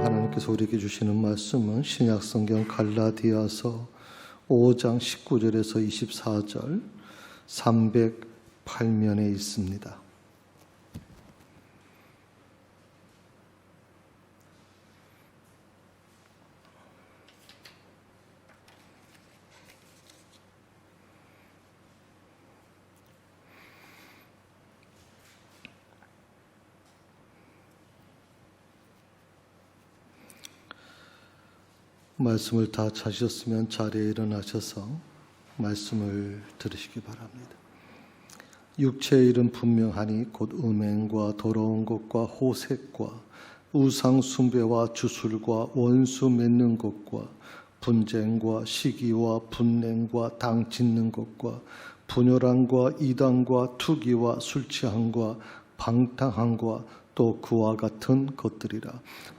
하나님께서 우리에게 주시는 말씀은 신약성경 갈라디아서 5장 19절에서 24절 308면에 있습니다. 말씀을 다 찾으셨으면 자리에 일어나셔서 말씀을 들으시기 바랍니다. 육체의 일은 분명하니 곧 음행과 더러운 것과 호색과 우상 숭배와 주술과 원수 맺는 것과 분쟁과 시기와 분냉과 당 짓는 것과 분열함과 이단과 투기와 술 취함과 방탕함과 또 그와 같은 것들이라.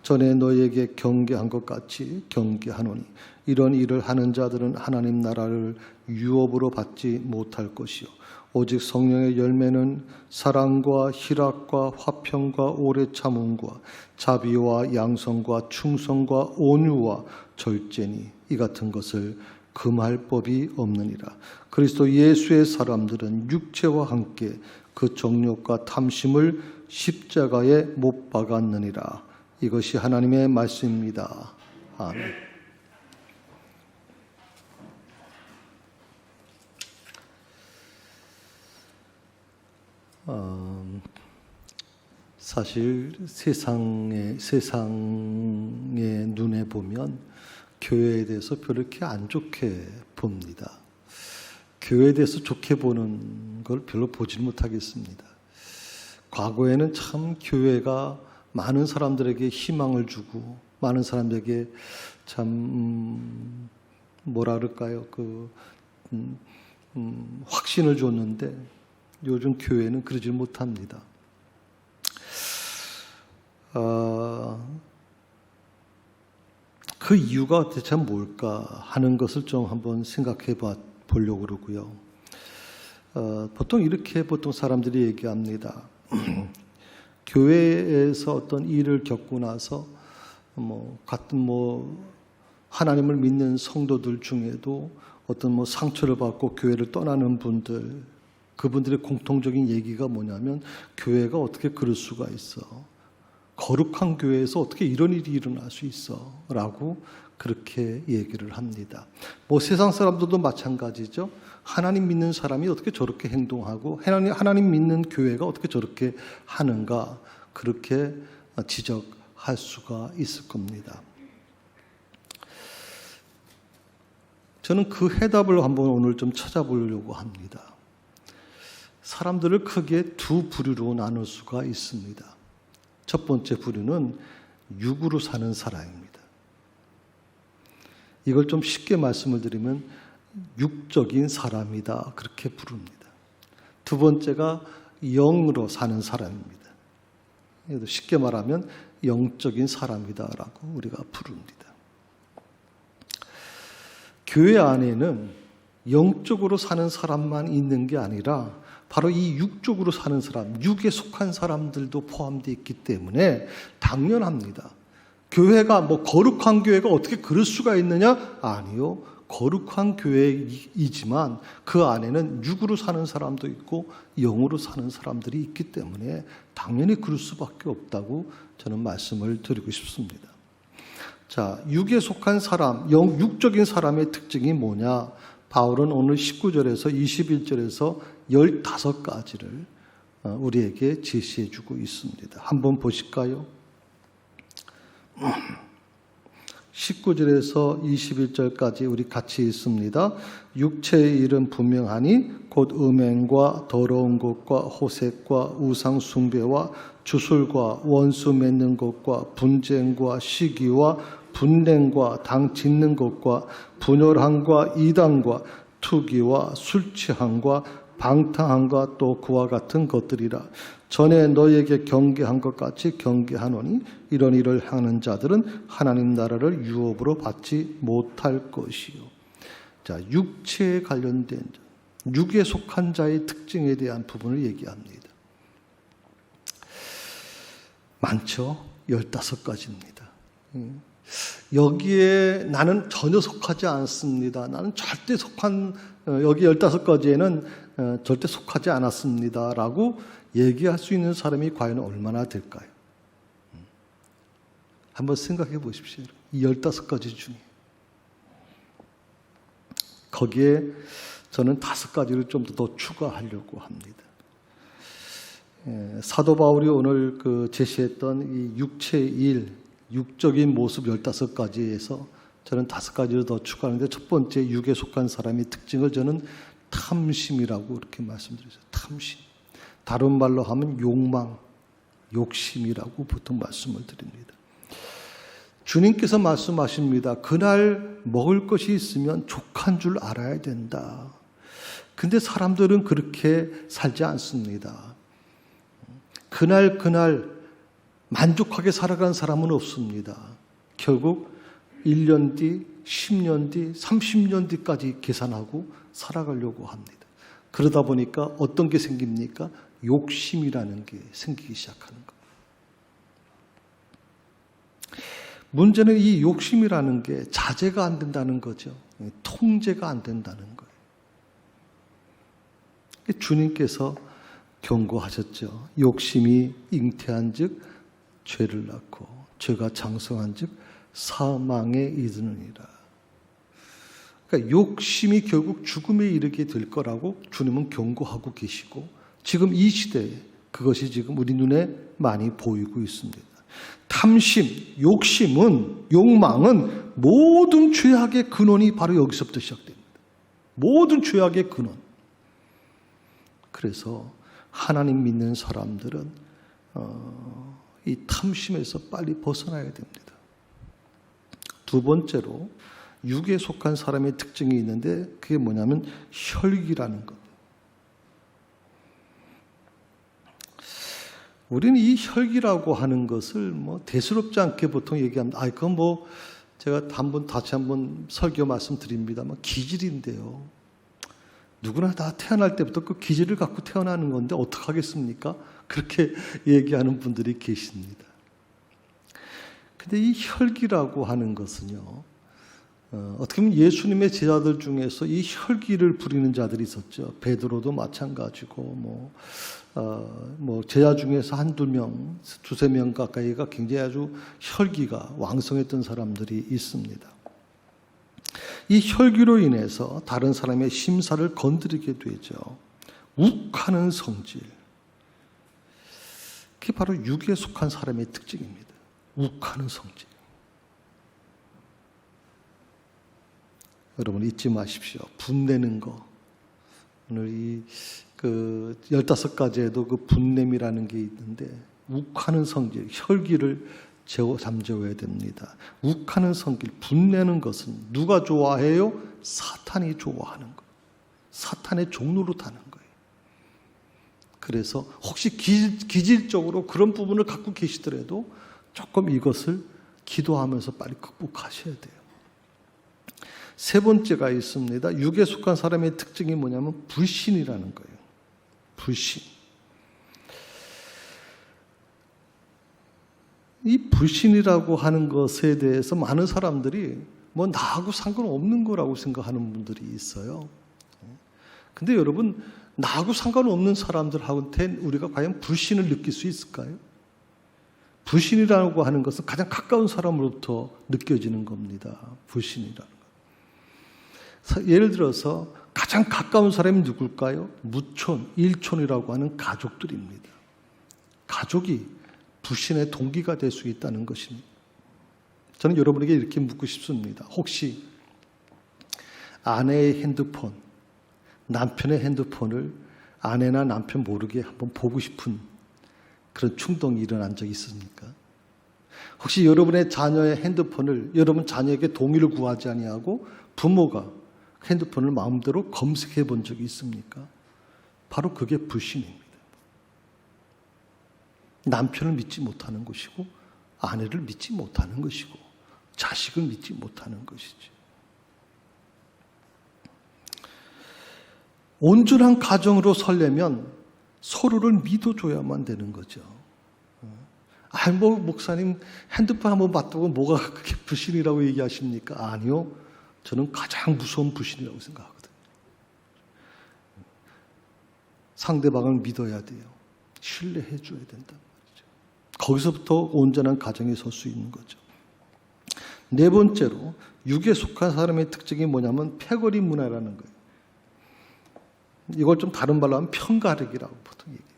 전에 너희에게 경계한 것 같이 경계하노니 이런 일을 하는 자들은 하나님 나라를 유업으로 받지 못할 것이요 오직 성령의 열매는 사랑과 희락과 화평과 오래 참음과 자비와 양성과 충성과 온유와 절제니 이 같은 것을 금할 법이 없느니라. 그리스도 예수의 사람들은 육체와 함께 그 정욕과 탐심을 십자가에 못 박았느니라. 이것이 하나님의 말씀입니다. 아멘. 사실 세상의 눈에 보면 교회에 대해서 별로 이렇게 안 좋게 봅니다. 교회에 대해서 좋게 보는 걸 별로 보질 못하겠습니다. 과거에는 참 교회가 많은 사람들에게 희망을 주고 많은 사람들에게 참 뭐라 그럴까요? 확신을 줬는데 요즘 교회는 그러지 못합니다. 그 이유가 대체 뭘까 하는 것을 좀 한번 생각해 보려고 그러고요. 보통 이렇게 사람들이 얘기합니다. 교회에서 어떤 일을 겪고 나서 같은 하나님을 믿는 성도들 중에도 어떤 상처를 받고 교회를 떠나는 분들, 그분들의 공통적인 얘기가 뭐냐면 교회가 어떻게 그럴 수가 있어? 거룩한 교회에서 어떻게 이런 일이 일어날 수 있어? 라고 그렇게 얘기를 합니다. 세상 사람들도 마찬가지죠. 하나님 믿는 사람이 어떻게 저렇게 행동하고 하나님 믿는 교회가 어떻게 저렇게 하는가 그렇게 지적할 수가 있을 겁니다. 저는 그 해답을 한번 오늘 좀 찾아보려고 합니다. 사람들을 크게 두 부류로 나눌 수가 있습니다. 첫 번째 부류는 육으로 사는 사람입니다. 이걸 좀 쉽게 말씀을 드리면 육적인 사람이다 그렇게 부릅니다. 두 번째가 영으로 사는 사람입니다. 쉽게 말하면 영적인 사람이다라고 우리가 부릅니다. 교회 안에는 영적으로 사는 사람만 있는 게 아니라 바로 이 육적으로 사는 사람, 육에 속한 사람들도 포함되어 있기 때문에 당연합니다. 교회가 거룩한 교회가 어떻게 그럴 수가 있느냐? 아니요. 거룩한 교회이지만 그 안에는 육으로 사는 사람도 있고 영으로 사는 사람들이 있기 때문에 당연히 그럴 수밖에 없다고 저는 말씀을 드리고 싶습니다. 자, 육에 속한 사람, 육적인 사람의 특징이 뭐냐? 바울은 오늘 19절에서 21절에서 15가지를 우리에게 제시해 주고 있습니다. 한번 보실까요? 19절에서 21절까지 우리 같이 있습니다. 육체의 일은 분명하니 곧 음행과 더러운 것과 호색과 우상 숭배와 주술과 원수 맺는 것과 분쟁과 시기와 분냉과 당 짓는 것과 분열함과 이단과 투기와 술 취함과 방탕함과 또 그와 같은 것들이라. 전에 너희에게 경계한 것 같이 경계하노니 이런 일을 하는 자들은 하나님 나라를 유업으로 받지 못할 것이요. 자, 육체에 관련된 육에 속한 자의 특징에 대한 부분을 얘기합니다. 많죠? 15가지입니다. 여기에 나는 전혀 속하지 않습니다. 나는 절대 여기 15가지에는 절대 속하지 않았습니다. 라고 얘기할 수 있는 사람이 과연 얼마나 될까요? 한번 생각해 보십시오. 이 15가지 중에. 거기에 저는 5가지를 좀 더 추가하려고 합니다. 사도 바울이 오늘 제시했던 이 육체의 일, 육적인 모습 15가지에서 저는 5가지를 더 추가하는데, 첫 번째 육에 속한 사람의 특징을 저는 탐심이라고 이렇게 말씀드렸어요. 탐심. 다른 말로 하면 욕망, 욕심이라고 보통 말씀을 드립니다. 주님께서 말씀하십니다. 그날 먹을 것이 있으면 족한 줄 알아야 된다. 근데 사람들은 그렇게 살지 않습니다. 그날 만족하게 살아간 사람은 없습니다. 결국 1년 뒤, 10년 뒤, 30년 뒤까지 계산하고 살아가려고 합니다. 그러다 보니까 어떤 게 생깁니까? 욕심이라는 게 생기기 시작하는 겁니다. 문제는 이 욕심이라는 게 자제가 안 된다는 거죠. 통제가 안 된다는 거예요. 주님께서 경고하셨죠. 욕심이 잉태한 즉 죄를 낳고 죄가 장성한 즉 사망에 이르느니라. 그러니까 욕심이 결국 죽음에 이르게 될 거라고 주님은 경고하고 계시고, 지금 이 시대에 그것이 지금 우리 눈에 많이 보이고 있습니다. 탐심, 욕망은 모든 죄악의 근원이 바로 여기서부터 시작됩니다. 모든 죄악의 근원. 그래서 하나님 믿는 사람들은 이 탐심에서 빨리 벗어나야 됩니다. 두 번째로 육에 속한 사람의 특징이 있는데, 그게 뭐냐면 혈기라는 겁니다. 우리는 이 혈기라고 하는 것을 대수롭지 않게 보통 얘기합니다. 그건 제가 다시 한번 설교 말씀드립니다만 기질인데요. 누구나 다 태어날 때부터 그 기질을 갖고 태어나는 건데 어떡하겠습니까? 그렇게 얘기하는 분들이 계십니다. 근데 이 혈기라고 하는 것은요, 어떻게 보면 예수님의 제자들 중에서 이 혈기를 부리는 자들이 있었죠. 베드로도 마찬가지고, 제자 중에서 한두 명, 두세 명 가까이가 굉장히 아주 혈기가 왕성했던 사람들이 있습니다. 이 혈기로 인해서 다른 사람의 심사를 건드리게 되죠. 욱하는 성질. 그게 바로 육에 속한 사람의 특징입니다. 욱하는 성질. 여러분 잊지 마십시오. 분내는 거. 오늘 15가지에도 그 분냄이라는 게 있는데, 욱하는 성질, 혈기를 잠재워야 됩니다. 욱하는 성질, 분내는 것은 누가 좋아해요? 사탄이 좋아하는 거예요. 사탄의 종로로 타는 거예요. 그래서 혹시 기질적으로 그런 부분을 갖고 계시더라도 조금 이것을 기도하면서 빨리 극복하셔야 돼요. 세 번째가 있습니다. 육에 속한 사람의 특징이 뭐냐면 불신이라는 거예요. 불신. 이 불신이라고 하는 것에 대해서 많은 사람들이 나하고 상관없는 거라고 생각하는 분들이 있어요. 근데 여러분, 나하고 상관없는 사람들한테 우리가 과연 불신을 느낄 수 있을까요? 불신이라고 하는 것은 가장 가까운 사람으로부터 느껴지는 겁니다. 불신이라는 것. 예를 들어서 가장 가까운 사람이 누굴까요? 무촌, 일촌이라고 하는 가족들입니다. 가족이 불신의 동기가 될 수 있다는 것입니다. 저는 여러분에게 이렇게 묻고 싶습니다. 혹시 아내의 핸드폰, 남편의 핸드폰을 아내나 남편 모르게 한번 보고 싶은 그런 충동이 일어난 적이 있습니까? 혹시 여러분의 자녀의 핸드폰을 여러분 자녀에게 동의를 구하지 아니하고 부모가 핸드폰을 마음대로 검색해 본 적이 있습니까? 바로 그게 불신입니다. 남편을 믿지 못하는 것이고, 아내를 믿지 못하는 것이고, 자식을 믿지 못하는 것이죠. 온전한 가정으로 살려면 서로를 믿어줘야만 되는 거죠. 뭐 목사님 핸드폰 한번 봤다고 뭐가 그렇게 불신이라고 얘기하십니까? 아니요. 저는 가장 무서운 불신이라고 생각하거든요. 상대방을 믿어야 돼요. 신뢰해 줘야 된단 말이죠. 거기서부터 온전한 가정에 설 수 있는 거죠. 네 번째로 육에 속한 사람의 특징이 뭐냐면 패거리 문화라는 거예요. 이걸 좀 다른 말로 하면 편가르기라고 보통 얘기해요.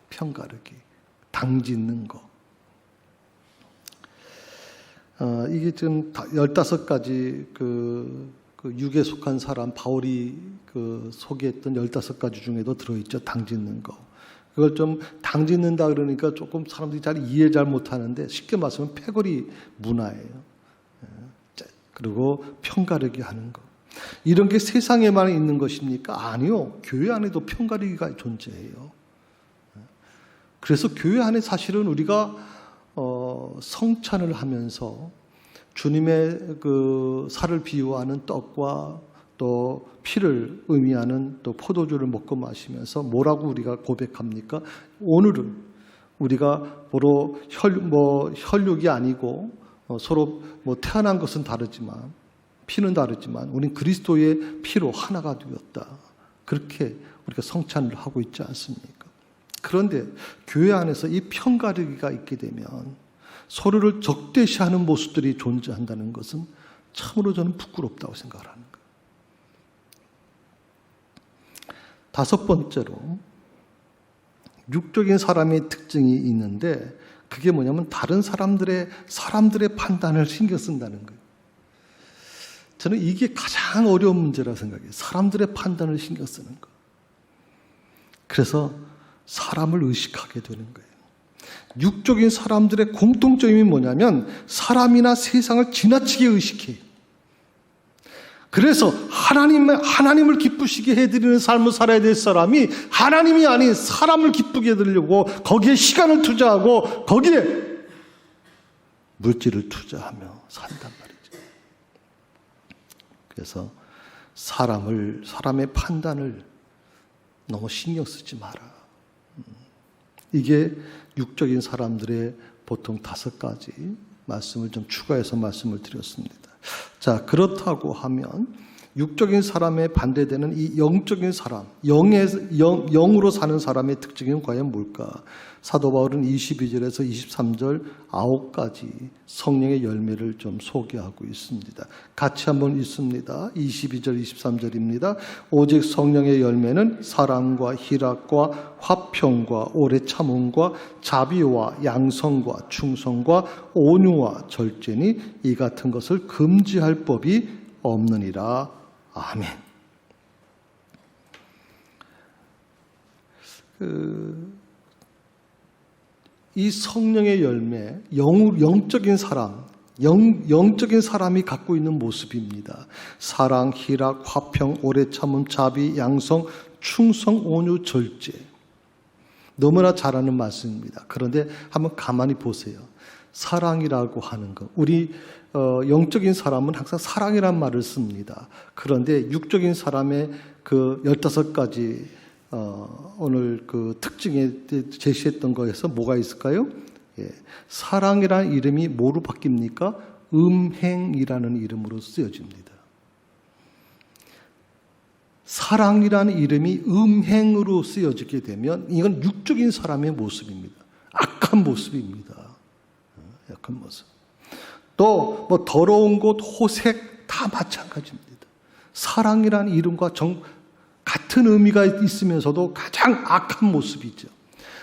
편가르기, 당짓는 거. 이게 지금 15가지 그 육에 속한 사람, 바울이 소개했던 15가지 중에도 들어있죠. 당짓는 거. 그걸 좀 당짓는다 그러니까 조금 사람들이 잘 이해 잘 못하는데 쉽게 말하면 패거리 문화예요. 그리고 편가르기 하는 거. 이런 게 세상에만 있는 것입니까? 아니요. 교회 안에도 편가르기가 존재해요. 그래서 교회 안에 사실은 우리가 성찬을 하면서 주님의 그 살을 비유하는 떡과 또 피를 의미하는 또 포도주를 먹고 마시면서 뭐라고 우리가 고백합니까? 오늘은 우리가 바로 혈육이 아니고 서로 태어난 것은 다르지만 피는 다르지만 우린 그리스도의 피로 하나가 되었다. 그렇게 우리가 성찬을 하고 있지 않습니까? 그런데 교회 안에서 이 편가르기가 있게 되면 서로를 적대시하는 모습들이 존재한다는 것은 참으로 저는 부끄럽다고 생각을 하는 거예요. 다섯 번째로 육적인 사람의 특징이 있는데 그게 뭐냐면 다른 사람들의 판단을 신경 쓴다는 거예요. 저는 이게 가장 어려운 문제라고 생각해요. 사람들의 판단을 신경 쓰는 거. 그래서 사람을 의식하게 되는 거예요. 육적인 사람들의 공통점이 뭐냐면 사람이나 세상을 지나치게 의식해요. 그래서 하나님을 기쁘시게 해드리는 삶을 살아야 될 사람이 하나님이 아닌 사람을 기쁘게 해드리려고 거기에 시간을 투자하고 거기에 물질을 투자하며 산단 말이죠. 그래서 사람의 판단을 너무 신경 쓰지 마라. 이게 육적인 사람들의 보통 5가지 말씀을 좀 추가해서 말씀을 드렸습니다. 자, 그렇다고 하면 육적인 사람에 반대되는 이 영적인 사람, 영으로 사는 사람의 특징은 과연 뭘까? 사도 바울은 22절에서 23절 9가지 성령의 열매를 좀 소개하고 있습니다. 같이 한번 읽습니다. 22절, 23절입니다. 오직 성령의 열매는 사랑과 희락과 화평과 오래 참음과 자비와 양성과 충성과 온유와 절제니 이 같은 것을 금지할 법이 없느니라. 아멘. 이 성령의 열매, 영적인 사람, 영적인 사람이 갖고 있는 모습입니다. 사랑, 희락, 화평, 오래 참음, 자비, 양성, 충성, 온유, 절제. 너무나 잘 아는 말씀입니다. 그런데 한번 가만히 보세요. 사랑이라고 하는 것. 우리 영적인 사람은 항상 사랑이란 말을 씁니다. 그런데 육적인 사람의 그 15가지 오늘 그 특징에 제시했던 거에서 뭐가 있을까요? 예, 사랑이라는 이름이 뭐로 바뀝니까? 음행이라는 이름으로 쓰여집니다. 사랑이라는 이름이 음행으로 쓰여지게 되면 이건 육적인 사람의 모습입니다. 악한 모습입니다. 약한 모습. 또 뭐 더러운 곳, 호색 다 마찬가지입니다. 사랑이라는 이름과 같은 의미가 있으면서도 가장 악한 모습이죠.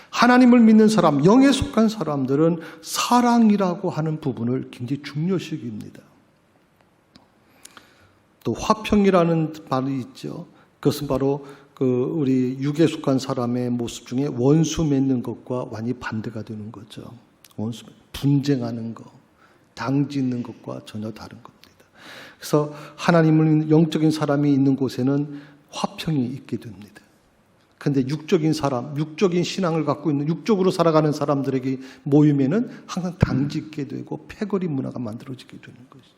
하나님을 믿는 사람, 영에 속한 사람들은 사랑이라고 하는 부분을 굉장히 중요시 여깁니다. 또 화평이라는 말이 있죠. 그것은 바로 우리 육에 속한 사람의 모습 중에 원수 맺는 것과 완전히 반대가 되는 거죠. 원수, 분쟁하는 것, 당짓는 것과 전혀 다른 겁니다. 그래서 하나님을 영적인 사람이 있는 곳에는 화평이 있게 됩니다. 그런데 육적인 사람, 육적인 신앙을 갖고 있는 육적으로 살아가는 사람들에게 모이면은 항상 당짓게 되고 패거리 문화가 만들어지게 되는 것이죠.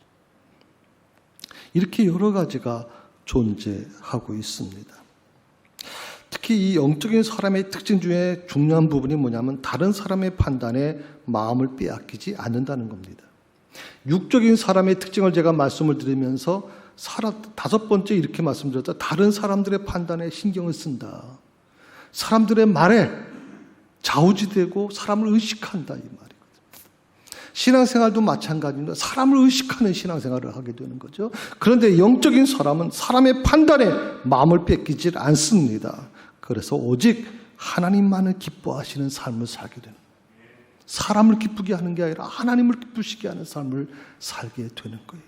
이렇게 여러 가지가 존재하고 있습니다. 특히 특히 이 영적인 사람의 특징 중에 중요한 부분이 뭐냐면 다른 사람의 판단에 마음을 빼앗기지 않는다는 겁니다. 육적인 사람의 특징을 제가 말씀을 드리면서 다섯 번째 이렇게 말씀드렸다. 다른 사람들의 판단에 신경을 쓴다. 사람들의 말에 좌우지되고 사람을 의식한다 이 말이거든요. 신앙생활도 마찬가지입니다. 사람을 의식하는 신앙생활을 하게 되는 거죠. 그런데 영적인 사람은 사람의 판단에 마음을 뺏기질 않습니다. 그래서 오직 하나님만을 기뻐하시는 삶을 살게 되는 거예요. 사람을 기쁘게 하는 게 아니라 하나님을 기쁘시게 하는 삶을 살게 되는 거예요.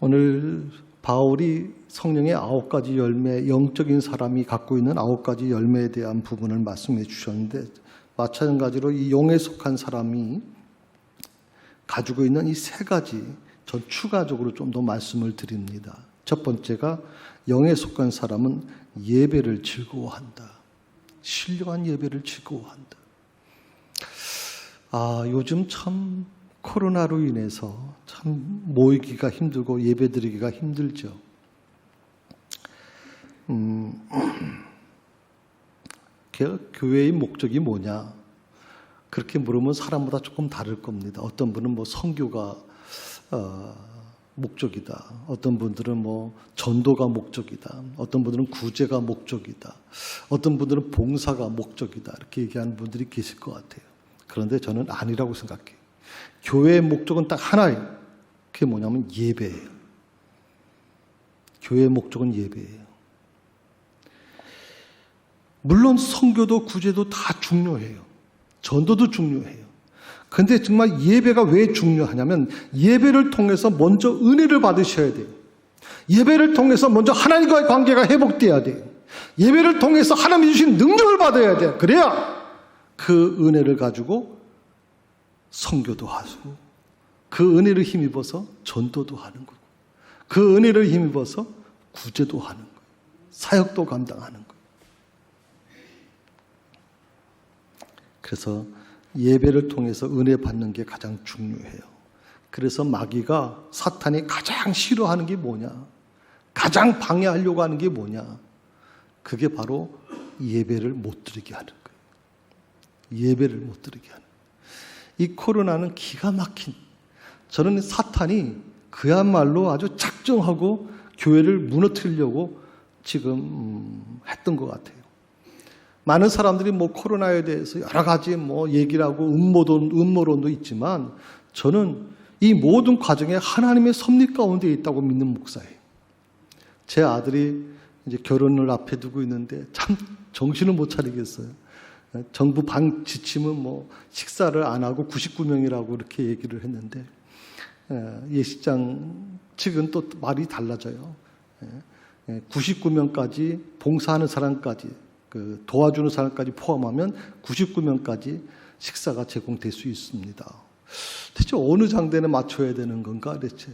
오늘 바울이 성령의 9가지 열매, 영적인 사람이 갖고 있는 9가지 열매에 대한 부분을 말씀해 주셨는데 마찬가지로 이 영에 속한 사람이 가지고 있는 이 3가지 전 추가적으로 좀 더 말씀을 드립니다. 첫 번째가 영에 속한 사람은 예배를 즐거워한다. 신령한 예배를 즐거워한다. 요즘 참 코로나로 인해서 참 모이기가 힘들고 예배드리기가 힘들죠. 교회의 목적이 뭐냐? 그렇게 물으면 사람마다 조금 다를 겁니다. 어떤 분은 뭐 선교가 목적이다. 어떤 분들은 뭐 전도가 목적이다. 어떤 분들은 구제가 목적이다. 어떤 분들은 봉사가 목적이다. 이렇게 얘기하는 분들이 계실 것 같아요. 그런데 저는 아니라고 생각해요. 교회의 목적은 딱 하나예요. 그게 뭐냐면 예배예요. 교회의 목적은 예배예요. 물론 선교도 구제도 다 중요해요. 전도도 중요해요. 그런데 정말 예배가 왜 중요하냐면 예배를 통해서 먼저 은혜를 받으셔야 돼요. 예배를 통해서 먼저 하나님과의 관계가 회복돼야 돼요. 예배를 통해서 하나님이 주신 능력을 받아야 돼요. 그래야 그 은혜를 가지고 선교도 하고 그 은혜를 힘입어서 전도도 하는 거고 그 은혜를 힘입어서 구제도 하는 거예요. 사역도 감당하는 거예요. 그래서 예배를 통해서 은혜 받는 게 가장 중요해요. 그래서 마귀가 사탄이 가장 싫어하는 게 뭐냐? 가장 방해하려고 하는 게 뭐냐? 그게 바로 예배를 못 드리게 하는 거예요. 예배를 못 드리게 하는 거예요. 이 코로나는 기가 막힌, 저는 사탄이 그야말로 아주 작정하고 교회를 무너뜨리려고 지금 했던 것 같아요. 많은 사람들이 뭐 코로나에 대해서 여러 가지 뭐 얘기를 하고 음모론도 있지만 저는 이 모든 과정에 하나님의 섭리 가운데 있다고 믿는 목사예요. 제 아들이 이제 결혼을 앞에 두고 있는데 참 정신을 못 차리겠어요. 정부 방 지침은 뭐 식사를 안 하고 99명이라고 이렇게 얘기를 했는데 예식장 측은 또 말이 달라져요. 99명까지 봉사하는 사람까지 그 도와주는 사람까지 포함하면 99명까지 식사가 제공될 수 있습니다. 대체 어느 장단에 맞춰야 되는 건가 대체?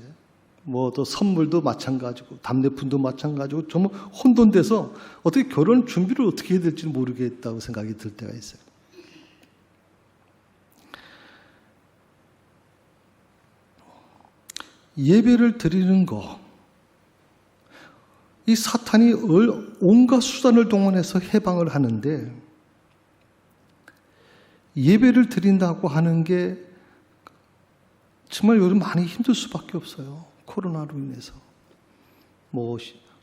뭐 또 선물도 마찬가지고 답례품도 마찬가지고 정말 혼돈돼서 어떻게 결혼 준비를 어떻게 해야 될지 모르겠다고 생각이 들 때가 있어요. 예배를 드리는 거, 이 사탄이 온갖 수단을 동원해서 해방을 하는데 예배를 드린다고 하는 게 정말 요즘 많이 힘들 수밖에 없어요. 코로나로 인해서. 뭐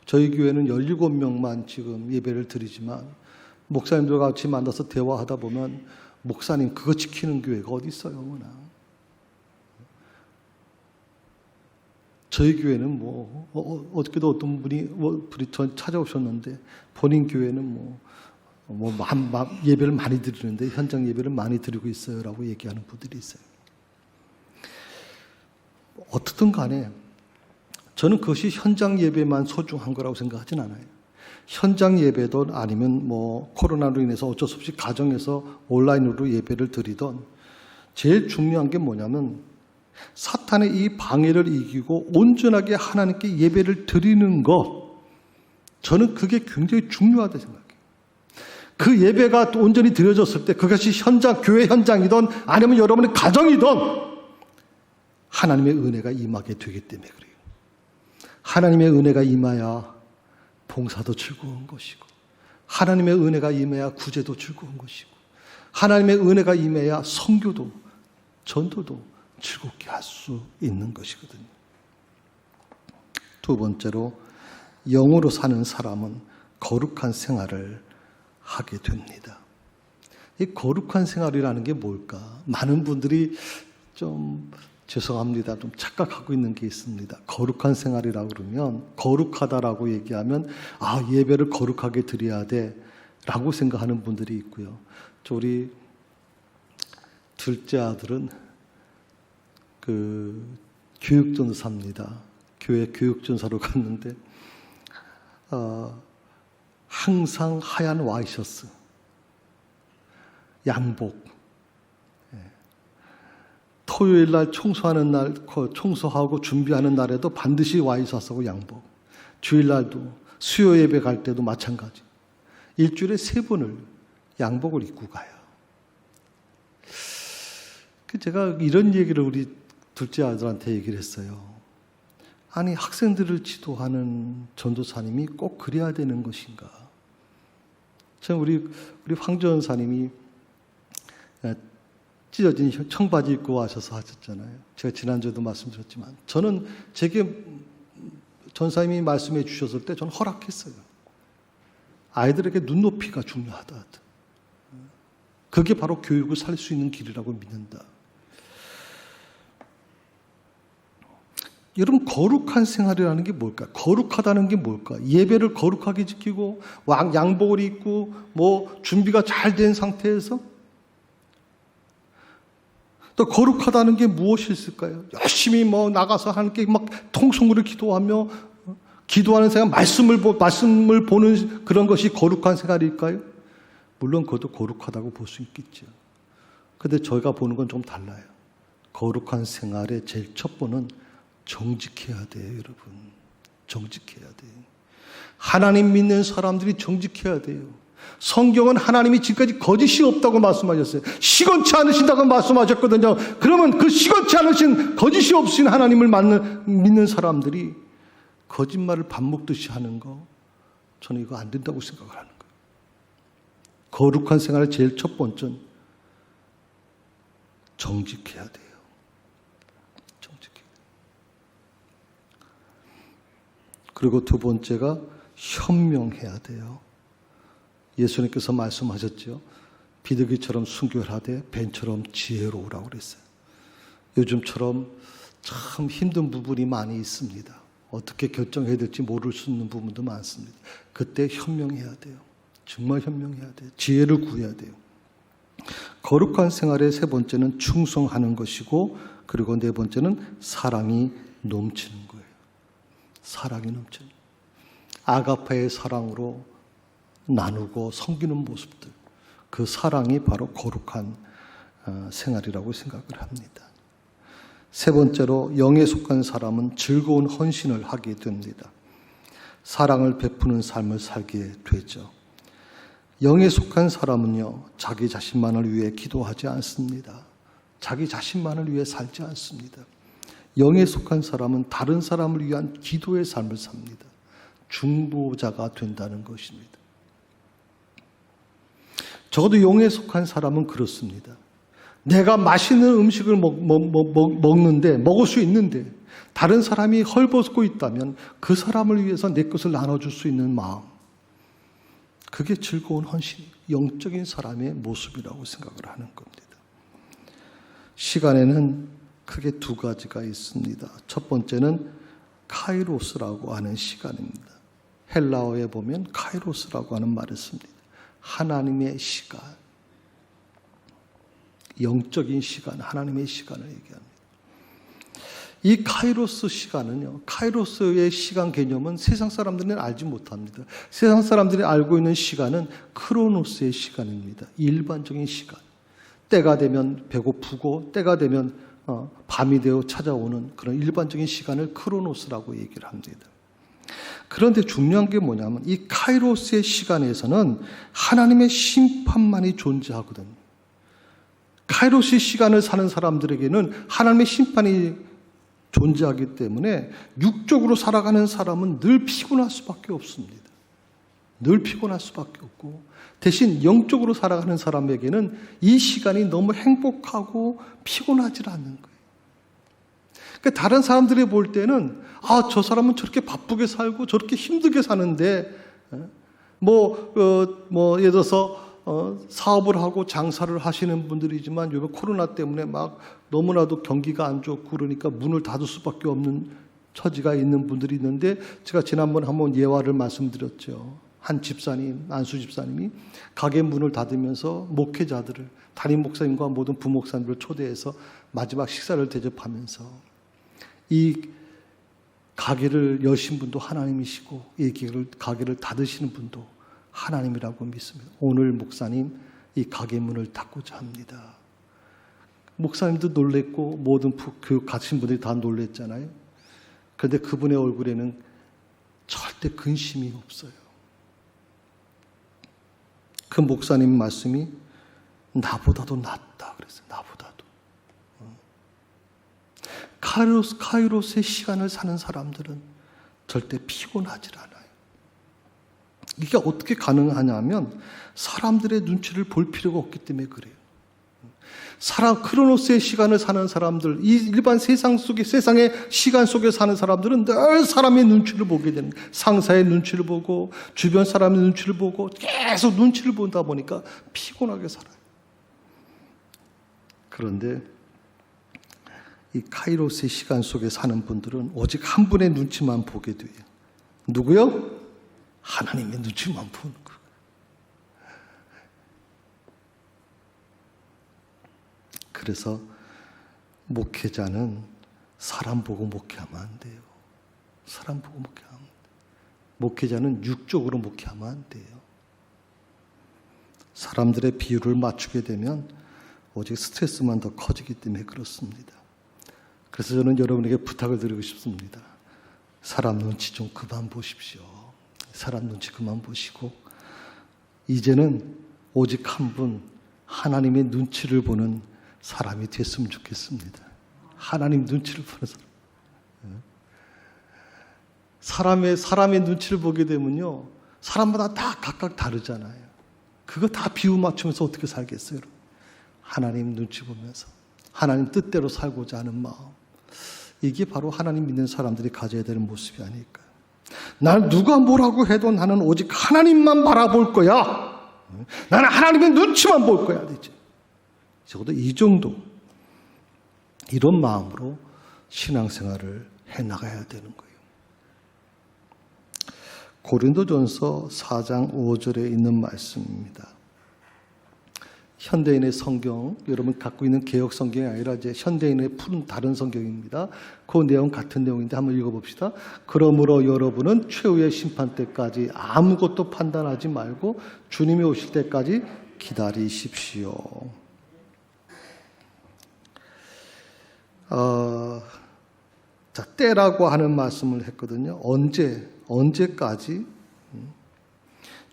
저희 교회는 17명만 지금 예배를 드리지만 목사님들과 같이 만나서 대화하다 보면 목사님 그거 지키는 교회가 어디 있어요? 워낙. 저희 교회는 뭐 어저께도 어떤 분이 전 찾아오셨는데 본인 교회는 예배를 많이 드리는데 현장 예배를 많이 드리고 있어요라고 얘기하는 분들이 있어요. 어떻든 간에 저는 그것이 현장 예배만 소중한 거라고 생각하진 않아요. 현장 예배든 아니면 뭐 코로나로 인해서 어쩔 수 없이 가정에서 온라인으로 예배를 드리던 제일 중요한 게 뭐냐면 사탄의 이 방해를 이기고 온전하게 하나님께 예배를 드리는 것, 저는 그게 굉장히 중요하다고 생각해요. 그 예배가 또 온전히 드려졌을 때 그것이 교회 현장이든 아니면 여러분의 가정이든 하나님의 은혜가 임하게 되기 때문에 그래요. 하나님의 은혜가 임하야 봉사도 즐거운 것이고, 하나님의 은혜가 임해야 구제도 즐거운 것이고, 하나님의 은혜가 임해야 선교도 전도도 즐겁게 할 수 있는 것이거든요. 두 번째로, 영으로 사는 사람은 거룩한 생활을 하게 됩니다. 이 거룩한 생활이라는 게 뭘까? 많은 분들이 좀 죄송합니다. 좀 착각하고 있는 게 있습니다. 거룩한 생활이라고 그러면, 거룩하다라고 얘기하면 예배를 거룩하게 드려야 돼 라고 생각하는 분들이 있고요. 우리 둘째 아들은 교육전사입니다. 교회 교육전사로 갔는데 항상 하얀 와이셔츠, 양복, 토요일 날 청소하는 날, 청소하고 준비하는 날에도 반드시 와이셔츠하고 양복, 주일 날도, 수요 예배 갈 때도 마찬가지. 일주일에 3번을 양복을 입고 가요. 제가 이런 얘기를 우리 둘째 아들한테 얘기를 했어요. 아니, 학생들을 지도하는 전도사님이 꼭 그래야 되는 것인가? 우리 황전사님이 찢어진 청바지 입고 와셔서 하셨잖아요. 제가 지난주에도 말씀드렸지만, 저는 제게 전사님이 말씀해 주셨을 때 저는 허락했어요. 아이들에게 눈높이가 중요하다. 그게 바로 교육을 살 수 있는 길이라고 믿는다. 여러분, 거룩한 생활이라는 게 뭘까? 거룩하다는 게 뭘까? 예배를 거룩하게 지키고 양복을 입고 준비가 잘 된 상태에서, 또 거룩하다는 게 무엇이 있을까요? 열심히 나가서 하나님께 통성으로 기도하며 기도하는 생각, 말씀을 보는 그런 것이 거룩한 생활일까요? 물론 그것도 거룩하다고 볼 수 있겠죠. 그런데 저희가 보는 건 좀 달라요. 거룩한 생활의 제일 첫 번은 정직해야 돼요, 여러분. 정직해야 돼요. 하나님 믿는 사람들이 정직해야 돼요. 성경은 하나님이 지금까지 거짓이 없다고 말씀하셨어요. 시건치 않으신다고 말씀하셨거든요. 그러면 그 시건치 않으신, 거짓이 없으신 하나님을 믿는 사람들이 거짓말을 밥 먹듯이 하는 거, 저는 이거 안 된다고 생각을 하는 거예요. 거룩한 생활의 제일 첫 번째는 정직해야 돼요. 그리고 두 번째가 현명해야 돼요. 예수님께서 말씀하셨죠. 비둘기처럼 순결하되 뱀처럼 지혜로우라고 그랬어요. 요즘처럼 참 힘든 부분이 많이 있습니다. 어떻게 결정해야 될지 모를 수 있는 부분도 많습니다. 그때 현명해야 돼요. 정말 현명해야 돼요. 지혜를 구해야 돼요. 거룩한 생활의 세 번째는 충성하는 것이고, 그리고 네 번째는 사랑이 넘치는 거예요. 사랑이 넘치는, 아가페의 사랑으로 나누고 섬기는 모습들, 그 사랑이 바로 거룩한 생활이라고 생각을 합니다. 세 번째로, 영에 속한 사람은 즐거운 헌신을 하게 됩니다. 사랑을 베푸는 삶을 살게 되죠. 영에 속한 사람은요, 자기 자신만을 위해 기도하지 않습니다. 자기 자신만을 위해 살지 않습니다. 영에 속한 사람은 다른 사람을 위한 기도의 삶을 삽니다. 중보자가 된다는 것입니다. 적어도 영에 속한 사람은 그렇습니다. 내가 맛있는 음식을 먹을 수 있는데 다른 사람이 헐벗고 있다면 그 사람을 위해서 내 것을 나눠줄 수 있는 마음, 그게 즐거운 헌신, 영적인 사람의 모습이라고 생각을 하는 겁니다. 시간에는 크게 두 가지가 있습니다. 첫 번째는 카이로스라고 하는 시간입니다. 헬라어에 보면 카이로스라고 하는 말을 씁니다. 하나님의 시간, 영적인 시간, 하나님의 시간을 얘기합니다. 이 카이로스 시간은요, 카이로스의 시간 개념은 세상 사람들은 알지 못합니다. 세상 사람들이 알고 있는 시간은 크로노스의 시간입니다. 일반적인 시간. 때가 되면 배고프고 때가 되면 밤이 되어 찾아오는 그런 일반적인 시간을 크로노스라고 얘기를 합니다. 그런데 중요한 게 뭐냐면 이 카이로스의 시간에서는 하나님의 심판만이 존재하거든요. 카이로스의 시간을 사는 사람들에게는 하나님의 심판이 존재하기 때문에 육적으로 살아가는 사람은 늘 피곤할 수밖에 없습니다. 늘 피곤할 수밖에 없고, 대신 영적으로 살아가는 사람에게는 이 시간이 너무 행복하고 피곤하지 않는 거예요. 그러니까 다른 사람들이 볼 때는 저 사람은 저렇게 바쁘게 살고 저렇게 힘들게 사는데 예를 들어서 사업을 하고 장사를 하시는 분들이지만 요번 코로나 때문에 막 너무나도 경기가 안 좋고 그러니까 문을 닫을 수밖에 없는 처지가 있는 분들이 있는데, 제가 지난번에 한번 예화를 말씀드렸죠. 한 집사님, 안수 집사님이 가게 문을 닫으면서 목회자들을, 담임 목사님과 모든 부목사님을 초대해서 마지막 식사를 대접하면서 이 가게를 여신 분도 하나님이시고 이 가게를 닫으시는 분도 하나님이라고 믿습니다. 오늘 목사님 이 가게 문을 닫고자 합니다. 목사님도 놀랬고 모든 그 가신 분들이 다 놀랬잖아요. 그런데 그분의 얼굴에는 절대 근심이 없어요. 그 목사님 말씀이 나보다도 낫다 그랬어요. 나보다도. 카이로스의 시간을 사는 사람들은 절대 피곤하지 않아요. 이게 어떻게 가능하냐면 사람들의 눈치를 볼 필요가 없기 때문에 그래요. 크로노스의 시간을 사는 사람들, 이 일반 세상의 시간 속에 사는 사람들은 늘 사람의 눈치를 보게 되는 거예요. 상사의 눈치를 보고 주변 사람의 눈치를 보고 계속 눈치를 보다 보니까 피곤하게 살아요. 그런데 이 카이로스의 시간 속에 사는 분들은 오직 한 분의 눈치만 보게 돼요. 누구요? 하나님의 눈치만 보는 거예요. 그래서 목회자는 사람 보고 목회하면 안 돼요. 사람 보고 목회하면 안 돼요. 목회자는 육적으로 목회하면 안 돼요. 사람들의 비율을 맞추게 되면 오직 스트레스만 더 커지기 때문에 그렇습니다. 그래서 저는 여러분에게 부탁을 드리고 싶습니다. 사람 눈치 좀 그만 보십시오. 사람 눈치 그만 보시고 이제는 오직 한 분 하나님의 눈치를 보는 사람이 됐으면 좋겠습니다. 하나님 눈치를 보는 사람. 사람의 눈치를 보게 되면요, 사람마다 다 각각 다르잖아요. 그거 다 비유 맞추면서 어떻게 살겠어요? 하나님 눈치 보면서 하나님 뜻대로 살고자 하는 마음. 이게 바로 하나님 믿는 사람들이 가져야 되는 모습이 아닐까요? 날 누가 뭐라고 해도 나는 오직 하나님만 바라볼 거야. 나는 하나님의 눈치만 볼 거야. 적어도 이 정도, 이런 마음으로 신앙생활을 해나가야 되는 거예요. 고린도전서 4장 5절에 있는 말씀입니다. 현대인의 성경, 여러분 갖고 있는 개혁 성경이 아니라 이제 현대인의 푸른 다른 성경입니다. 그 내용 같은 내용인데 한번 읽어봅시다. 그러므로 여러분은 최후의 심판 때까지 아무것도 판단하지 말고 주님이 오실 때까지 기다리십시오. 때라고 하는 말씀을 했거든요. 언제까지?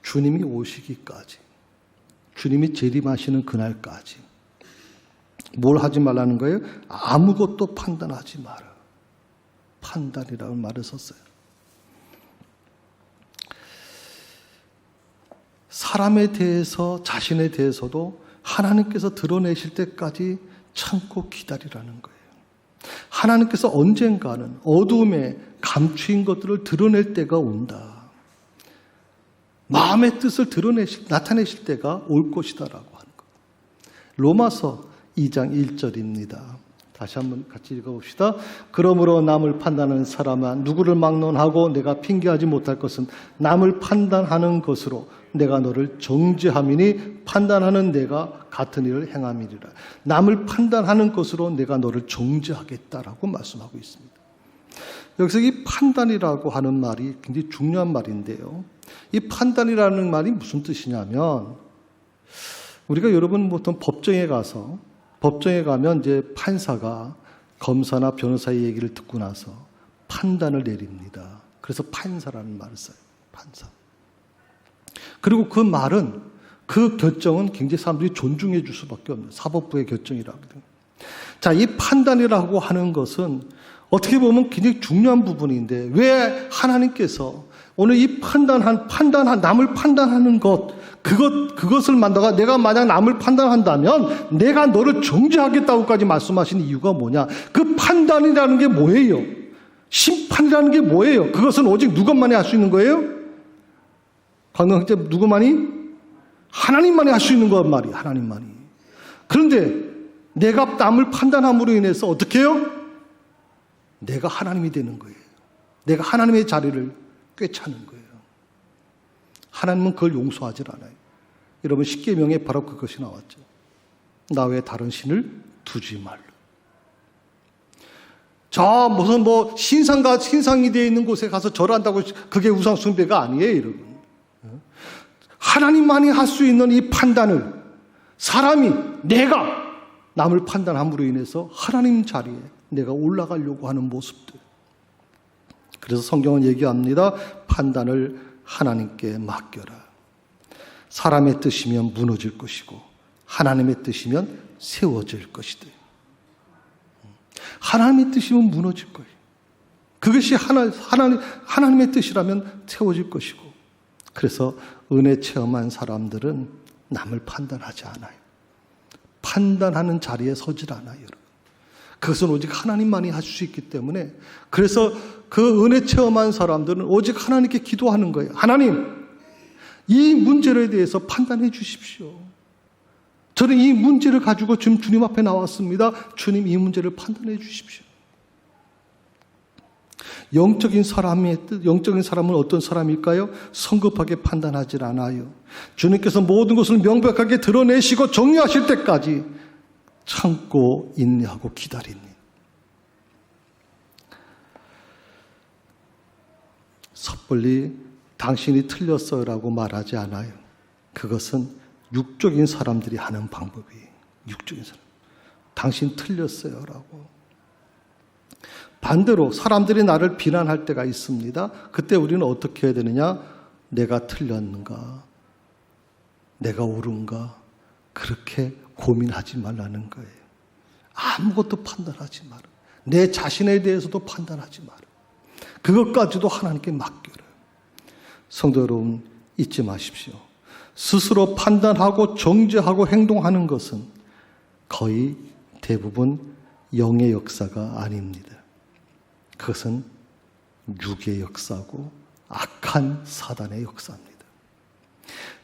주님이 오시기까지. 주님이 재림하시는 그날까지. 뭘 하지 말라는 거예요? 아무것도 판단하지 마라. 판단이라는 말을 썼어요. 사람에 대해서, 자신에 대해서도 하나님께서 드러내실 때까지 참고 기다리라는 거예요. 하나님께서 언젠가는 어두움에 감추인 것들을 드러낼 때가 온다. 마음의 뜻을 나타내실 때가 올 것이다라고 하는 것. 로마서 2장 1절입니다. 다시 한번 같이 읽어봅시다. 그러므로 남을 판단하는 사람아 누구를 막론하고 내가 핑계하지 못할 것은 남을 판단하는 것으로 내가 너를 정죄함이니 판단하는 내가 같은 일을 행함이리라. 남을 판단하는 것으로 내가 너를 정죄하겠다라고 말씀하고 있습니다. 여기서 이 판단이라고 하는 말이 굉장히 중요한 말인데요. 이 판단이라는 말이 무슨 뜻이냐면, 우리가 여러분 보통 법정에 가면 이제 판사가 검사나 변호사의 얘기를 듣고 나서 판단을 내립니다. 그래서 판사라는 말을 써요. 판사. 그리고 그 말은, 그 결정은 굉장히 사람들이 존중해 줄 수밖에 없는 사법부의 결정이라고 하거든요. 자, 이 판단이라고 하는 것은 어떻게 보면 굉장히 중요한 부분인데, 왜 하나님께서 오늘 이 남을 판단하는 그것을 만다가 내가 만약 남을 판단한다면 내가 너를 정죄하겠다고까지 말씀하신 이유가 뭐냐? 그 판단이라는 게 뭐예요? 심판이라는 게 뭐예요? 그것은 오직 누구만이 할 수 있는 거예요? 강동학자 누구만이? 하나님만이 할 수 있는 것 말이에요. 하나님만이. 그런데 내가 남을 판단함으로 인해서 어떻게 해요? 내가 하나님이 되는 거예요. 내가 하나님의 자리를 꿰차는 거예요. 하나님은 그걸 용서하지 않아요. 여러분 십계명에 바로 그것이 나왔죠. 나 외에 다른 신을 두지 말라. 자, 무슨 신상이 되어 있는 곳에 가서 절한다고 그게 우상 숭배가 아니에요, 여러분. 하나님만이 할 수 있는 이 판단을 내가 남을 판단함으로 인해서 하나님 자리에 내가 올라가려고 하는 모습들. 그래서 성경은 얘기합니다. 판단을 하나님께 맡겨라. 사람의 뜻이면 무너질 것이고 하나님의 뜻이면 세워질 것이다. 하나님의 뜻이면 무너질 거예요. 그것이 하나님의 뜻이라면 세워질 것이고. 그래서 은혜 체험한 사람들은 남을 판단하지 않아요. 판단하는 자리에 서질 않아요, 여러분. 그것은 오직 하나님만이 할 수 있기 때문에 그래서 그 은혜 체험한 사람들은 오직 하나님께 기도하는 거예요. 하나님, 이 문제에 대해서 판단해 주십시오. 저는 이 문제를 가지고 지금 주님 앞에 나왔습니다. 주님, 이 문제를 판단해 주십시오. 영적인 사람은 어떤 사람일까요? 성급하게 판단하지 않아요. 주님께서 모든 것을 명백하게 드러내시고 정리하실 때까지 참고 인내하고 기다리니. 섣불리 당신이 틀렸어요라고 말하지 않아요. 그것은 육적인 사람들이 하는 방법이에요. 육적인 사람. 당신 틀렸어요라고. 반대로 사람들이 나를 비난할 때가 있습니다. 그때 우리는 어떻게 해야 되느냐? 내가 틀렸는가? 내가 옳은가? 그렇게 고민하지 말라는 거예요. 아무것도 판단하지 마라. 내 자신에 대해서도 판단하지 마라. 그것까지도 하나님께 맡겨라. 성도 여러분, 잊지 마십시오. 스스로 판단하고 정죄하고 행동하는 것은 거의 대부분 영의 역사가 아닙니다. 그것은 육의 역사고 악한 사단의 역사입니다.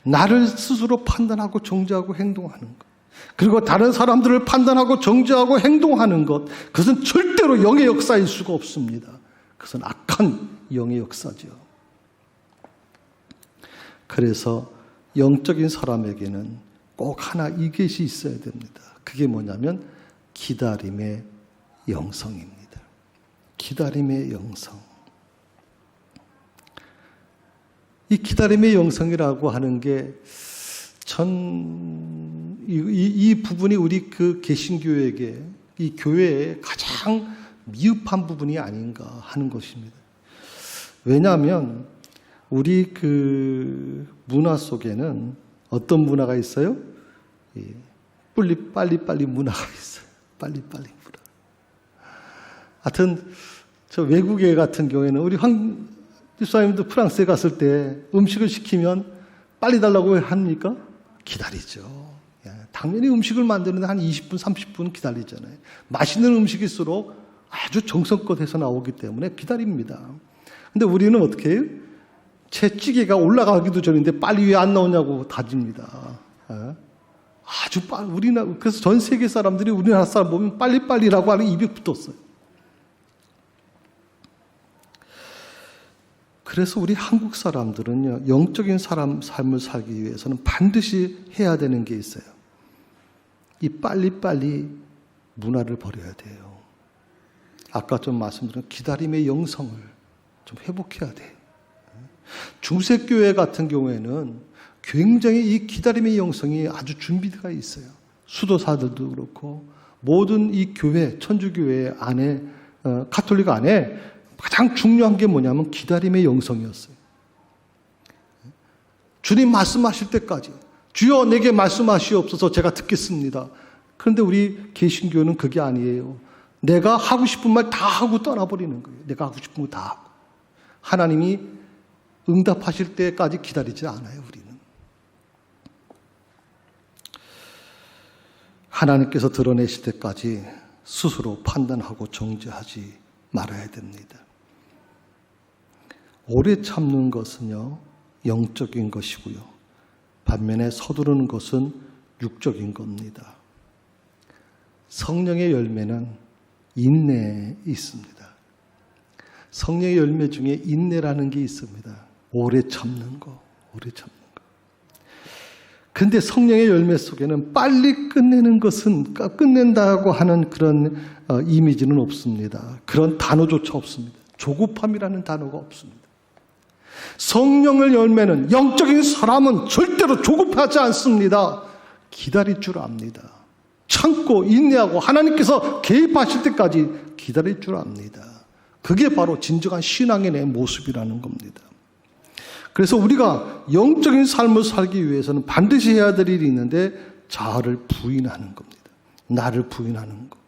나를 스스로 판단하고 정죄하고 행동하는 것, 그리고 다른 사람들을 판단하고 정죄하고 행동하는 것, 그것은 절대로 영의 역사일 수가 없습니다. 그것은 악한 영의 역사죠. 그래서 영적인 사람에게는 꼭 하나 이것이 있어야 됩니다. 그게 뭐냐면 기다림의 영성입니다. 기다림의 영성. 이 기다림의 영성이라고 하는 게 이 부분이 우리 그 개신교회에게, 이 교회의 가장 미흡한 부분이 아닌가 하는 것입니다. 왜냐하면 우리 그 문화 속에는 어떤 문화가 있어요? 빨리빨리 문화가 있어요. 빨리빨리 문화. 하여튼 저 외국에 같은 경우에는 우리 황 집사님도 프랑스에 갔을 때 음식을 시키면 빨리 달라고 합니까? 기다리죠. 당연히 음식을 만드는데 한 20분, 30분 기다리잖아요. 맛있는 음식일수록 아주 정성껏 해서 나오기 때문에 기다립니다. 근데 우리는 어떻게 해요? 채찌개가 올라가기도 전인데 빨리 왜 안 나오냐고 다집니다. 아주 그래서 전 세계 사람들이 우리나라 사람 보면 빨리빨리라고 하는 입에 붙었어요. 그래서 우리 한국 사람들은요, 영적인 삶을 살기 위해서는 반드시 해야 되는 게 있어요. 이 빨리빨리 문화를 버려야 돼요. 아까 좀 말씀드린 기다림의 영성을 좀 회복해야 돼요. 중세교회 같은 경우에는 굉장히 이 기다림의 영성이 아주 준비가 있어요. 수도사들도 그렇고 모든 이 교회, 천주교회 안에, 가톨릭 안에 가장 중요한 게 뭐냐면 기다림의 영성이었어요. 주님 말씀하실 때까지 주여 내게 말씀하시옵소서 제가 듣겠습니다. 그런데 우리 개신교는 그게 아니에요. 내가 하고 싶은 말 다 하고 떠나버리는 거예요. 내가 하고 싶은 거 다 하고. 하나님이 응답하실 때까지 기다리지 않아요, 우리는. 하나님께서 드러내실 때까지 스스로 판단하고 정죄하지 말아야 됩니다. 오래 참는 것은요, 영적인 것이고요. 반면에 서두르는 것은 육적인 겁니다. 성령의 열매는 인내에 있습니다. 성령의 열매 중에 인내라는 게 있습니다. 오래 참는 거, 오래 참는 거. 근데 성령의 열매 속에는 빨리 끝내는 것은, 끝낸다고 하는 그런 이미지는 없습니다. 그런 단어조차 없습니다. 조급함이라는 단어가 없습니다. 성령의 열매는, 영적인 사람은 절대로 조급하지 않습니다. 기다릴 줄 압니다. 참고 인내하고 하나님께서 개입하실 때까지 기다릴 줄 압니다. 그게 바로 진정한 신앙의 내 모습이라는 겁니다. 그래서 우리가 영적인 삶을 살기 위해서는 반드시 해야 될 일이 있는데, 자아를 부인하는 겁니다. 나를 부인하는 것.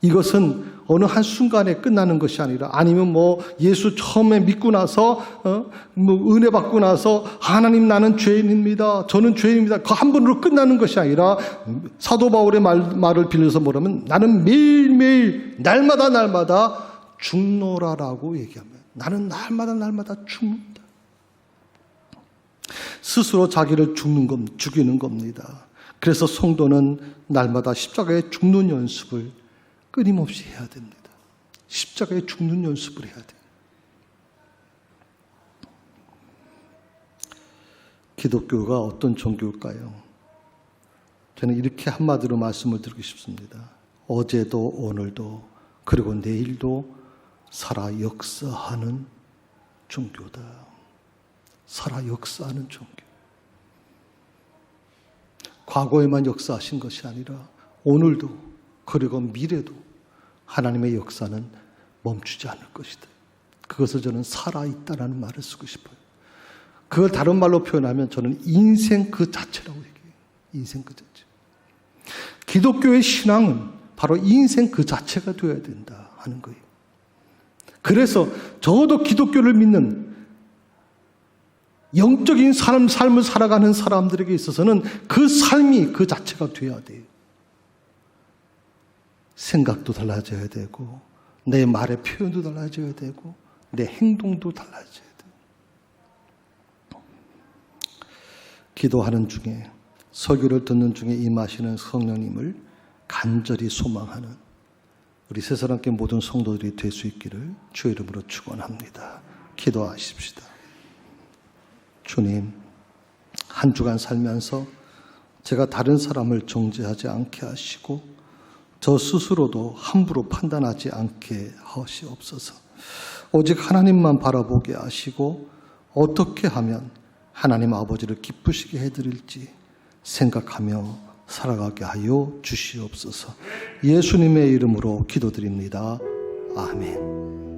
이것은 어느 한순간에 끝나는 것이 아니라, 아니면 예수 처음에 믿고 나서 은혜 받고 나서 하나님 나는 죄인입니다, 저는 죄인입니다, 그 한 번으로 끝나는 것이 아니라, 사도 바울의 말을 빌려서 뭐라면, 나는 매일매일 날마다 죽노라라고 얘기하면, 나는 날마다 죽는다. 스스로 자기를 죽이는 겁니다. 그래서 성도는 날마다 십자가에 죽는 연습을 끊임없이 해야 됩니다. 십자가에 죽는 연습을 해야 돼요. 기독교가 어떤 종교일까요? 저는 이렇게 한마디로 말씀을 드리고 싶습니다. 어제도 오늘도 그리고 내일도 살아 역사하는 종교다. 살아 역사하는 종교. 과거에만 역사하신 것이 아니라 오늘도 그리고 미래도 하나님의 역사는 멈추지 않을 것이다. 그것을 저는 살아있다라는 말을 쓰고 싶어요. 그걸 다른 말로 표현하면 저는 인생 그 자체라고 얘기해요. 인생 그 자체. 기독교의 신앙은 바로 인생 그 자체가 되어야 된다 하는 거예요. 그래서 적어도 기독교를 믿는 영적인 삶을 살아가는 사람들에게 있어서는 그 삶이 그 자체가 되어야 돼요. 생각도 달라져야 되고, 내 말의 표현도 달라져야 되고, 내 행동도 달라져야 돼요. 기도하는 중에, 설교를 듣는 중에 임하시는 성령님을 간절히 소망하는 우리 새사랑교회 모든 성도들이 될 수 있기를 주의 이름으로 축원합니다. 기도하십시다. 주님, 한 주간 살면서 제가 다른 사람을 정죄하지 않게 하시고 저 스스로도 함부로 판단하지 않게 하시옵소서. 오직 하나님만 바라보게 하시고 어떻게 하면 하나님 아버지를 기쁘시게 해드릴지 생각하며 살아가게 하여 주시옵소서. 예수님의 이름으로 기도드립니다. 아멘.